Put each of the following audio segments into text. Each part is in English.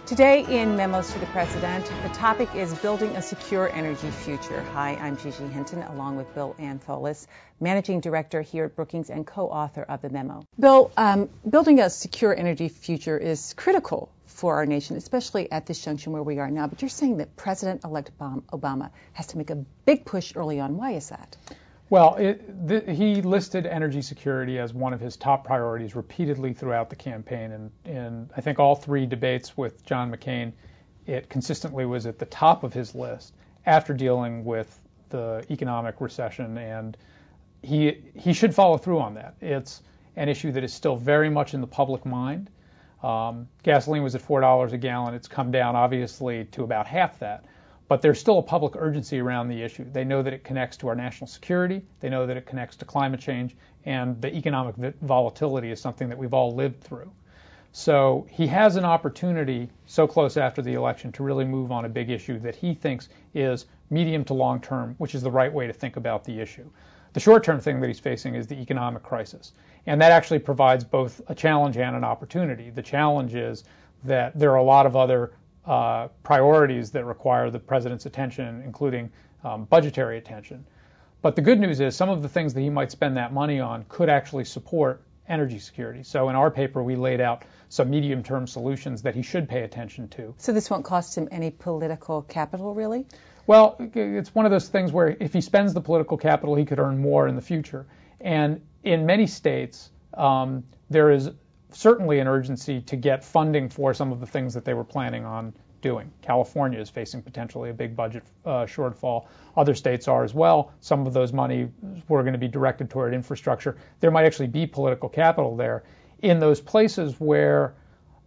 Today in Memos to the President, the topic is building a secure energy future. Hi, I'm Gigi Hinton, along with Bill Antholis, Managing Director here at Brookings and co-author of the memo. Bill, building a secure energy future is critical for our nation, especially at this junction where we are now. But you're saying that President-elect Obama has to make a big push early on. Why is that? Well, he listed energy security as one of his top priorities repeatedly throughout the campaign. And in, I think, all three debates with John McCain, it consistently was at the top of his list after dealing with the economic recession. And he should follow through on that. It's an issue that is still very much in the public mind. Gasoline was at $4 a gallon. It's come down, obviously, to about half that. But there's still a public urgency around the issue. They know that it connects to our national security. They know that it connects to climate change. And the economic volatility is something that we've all lived through. So he has an opportunity so close after the election to really move on a big issue that he thinks is medium to long term, which is the right way to think about the issue. The short-term thing that he's facing is the economic crisis. And that actually provides both a challenge and an opportunity. The challenge is that there are a lot of other priorities that require the president's attention, including budgetary attention. But the good news is some of the things that he might spend that money on could actually support energy security. So in our paper, we laid out some medium-term solutions that he should pay attention to. So this won't cost him any political capital, really? Well, it's one of those things where if he spends the political capital, he could earn more in the future. And in many states, there is certainly an urgency to get funding for some of the things that they were planning on doing. California is facing potentially a big budget shortfall. Other states are as well. Some of those money were going to be directed toward infrastructure. There might actually be political capital there. In those places where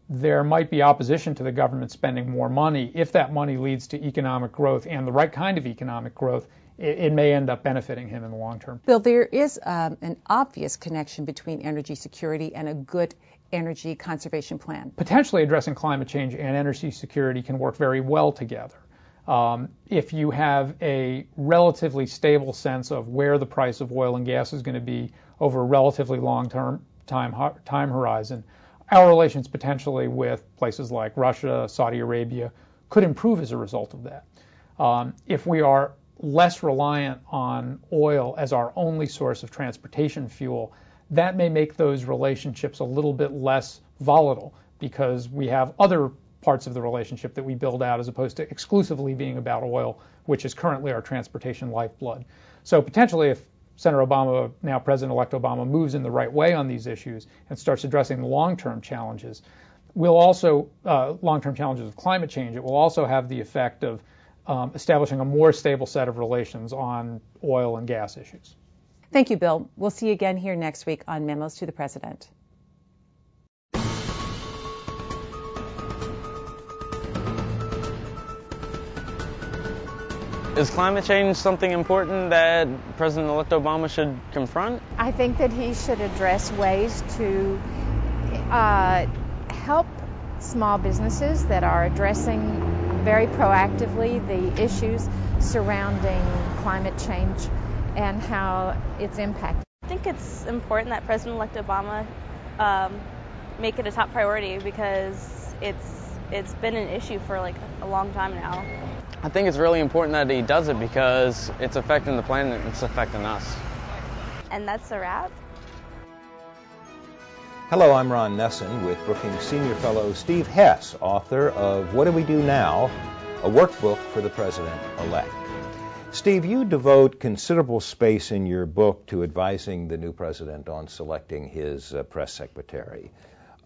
there might be opposition to the government spending more money, if that money leads to economic growth and the right kind of economic growth, it may end up benefiting him in the long term. Bill, there is an obvious connection between energy security and a good energy conservation plan. Potentially addressing climate change and energy security can work very well together. If you have a relatively stable sense of where the price of oil and gas is going to be over a relatively long-term time horizon, our relations potentially with places like Russia, Saudi Arabia could improve as a result of that. If we are less reliant on oil as our only source of transportation fuel, that may make those relationships a little bit less volatile because we have other parts of the relationship that we build out as opposed to exclusively being about oil, which is currently our transportation lifeblood. So potentially if Senator Obama, now President-elect Obama, moves in the right way on these issues and starts addressing the long-term challenges, long-term challenges of climate change, it will also have the effect of establishing a more stable set of relations on oil and gas issues. Thank you, Bill. We'll see you again here next week on Memos to the President. Is climate change something important that President-elect Obama should confront? I think that he should address ways to help small businesses that are addressing very proactively the issues surrounding climate change and how it's impacted. I think it's important that President-elect Obama make it a top priority because it's been an issue for like a long time now. I think it's really important that he does it because it's affecting the planet and it's affecting us. And that's a wrap. Hello, I'm Ron Nesson with Brookings Senior Fellow Steve Hess, author of What Do We Do Now?, a workbook for the President-elect. Steve, you devote considerable space in your book to advising the new president on selecting his press secretary.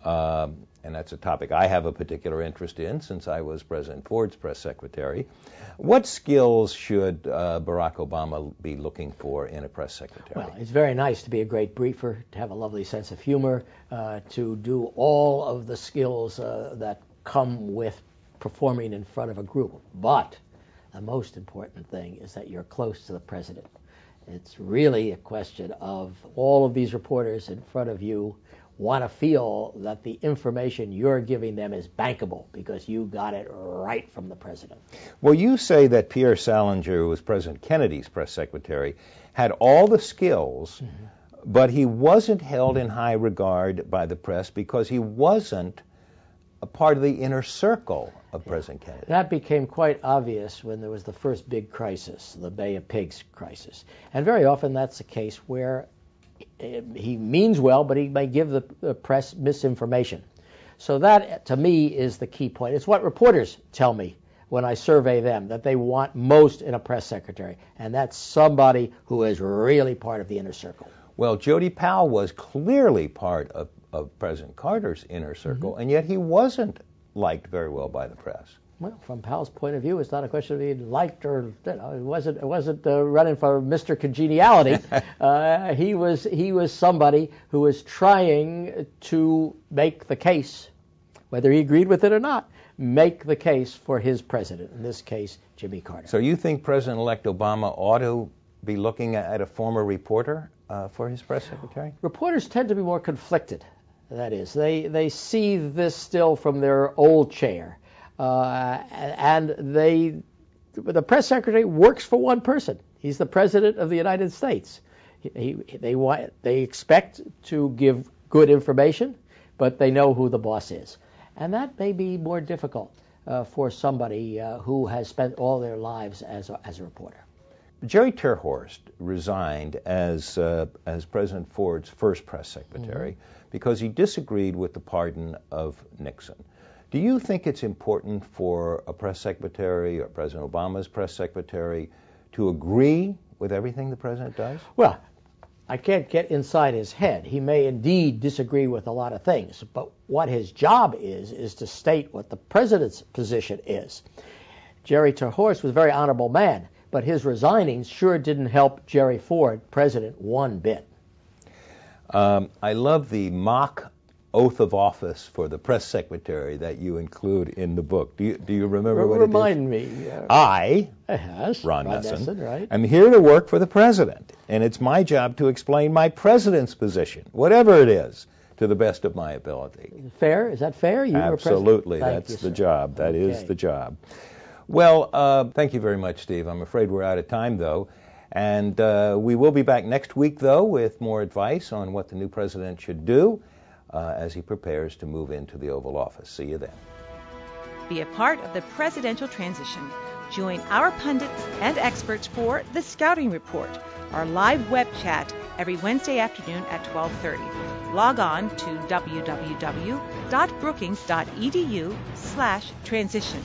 And that's a topic I have a particular interest in since I was President Ford's press secretary. What skills should Barack Obama be looking for in a press secretary? Well, it's very nice to be a great briefer, to have a lovely sense of humor, to do all of the skills that come with performing in front of a group. But the most important thing is that you're close to the president. It's really a question of all of these reporters in front of you want to feel that the information you're giving them is bankable because you got it right from the president. Well, you say that Pierre Salinger, who was President Kennedy's press secretary, had all the skills, but he wasn't held in high regard by the press because he wasn't a part of the inner circle of President Kennedy. That became quite obvious when there was the first big crisis, the Bay of Pigs crisis. And very often that's the case where he means well, but he may give the press misinformation. So that, to me, is the key point. It's what reporters tell me when I survey them, that they want most in a press secretary, and that's somebody who is really part of the inner circle. Well, Jody Powell was clearly part of President Carter's inner circle, and yet he wasn't liked very well by the press. Well, from Powell's point of view, it's not a question of he liked or it wasn't running for Mr. Congeniality. He was somebody who was trying to make the case, whether he agreed with it or not, make the case for his president, in this case, Jimmy Carter. So you think President-elect Obama ought to be looking at a former reporter for his press secretary? Reporters tend to be more conflicted. That is, they see this still from their old chair. And the press secretary works for one person. He's the president of the United States. They expect to give good information, but they know who the boss is. And that may be more difficult for somebody who has spent all their lives as a reporter. Jerry Terhorst resigned as President Ford's first press secretary because he disagreed with the pardon of Nixon. Do you think it's important for a press secretary or President Obama's press secretary to agree with everything the president does? Well, I can't get inside his head. He may indeed disagree with a lot of things, but what his job is to state what the president's position is. Jerry Terhorst was a very honorable man, but his resigning sure didn't help Jerry Ford, president, one bit. I love the mock oath of office for the press secretary that you include in the book. Do you remember what it is? Remind me. I, yes, Ron Nessen, right. am here to work for the president, and it's my job to explain my president's position, whatever it is, to the best of my ability. Fair? Is that fair? You Absolutely. Were That's you, the job. That is the job. Well, thank you very much, Steve. I'm afraid we're out of time, though. And we will be back next week, though, with more advice on what the new president should do as he prepares to move into the Oval Office. See you then. Be a part of the presidential transition. Join our pundits and experts for The Scouting Report, our live web chat every Wednesday afternoon at 12:30. Log on to www.brookings.edu/transition.